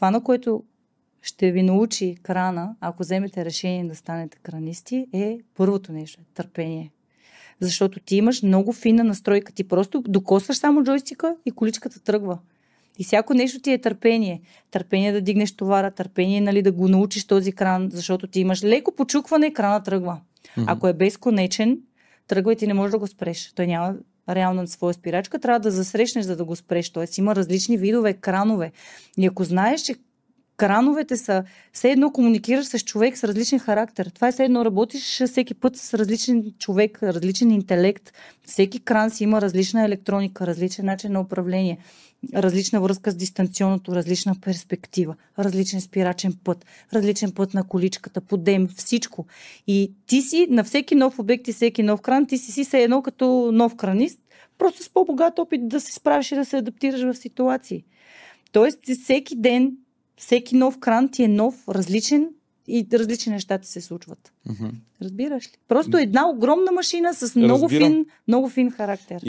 това, на което ще ви научи крана, ако вземете решение да станете кранисти, е първото нещо – търпение. Защото ти имаш много финна настройка. Ти просто докосваш само джойстика и количката тръгва. И всяко нещо ти е търпение. Търпение да дигнеш товара, търпение, нали, да го научиш този кран, защото ти имаш леко почукване и крана тръгва. Ако е безконечен, тръгва и ти не можеш да го спреш. Той няма реално своя спирачка, трябва да засрещнеш, за да го спреш. Тоест има различни видове кранове. И ако знаеш, че крановете са все едно комуникираш с човек с различен характер. Това е все едно работиш всеки път с различен човек, различен интелект. Всеки кран си има различна електроника, различен начин на управление, различна връзка с дистанционното, различна перспектива, различен спирачен път, различен път на количката, подем, всичко. И ти си на всеки нов обект и всеки нов кран, ти си все едно като нов кранист, просто с по-богат опит да се справиш и да се адаптираш в ситуации. Тоест всеки ден, всеки нов кран ти е нов, различен и различни неща ти се случват. Разбираш ли? Просто една огромна машина с много фин характер.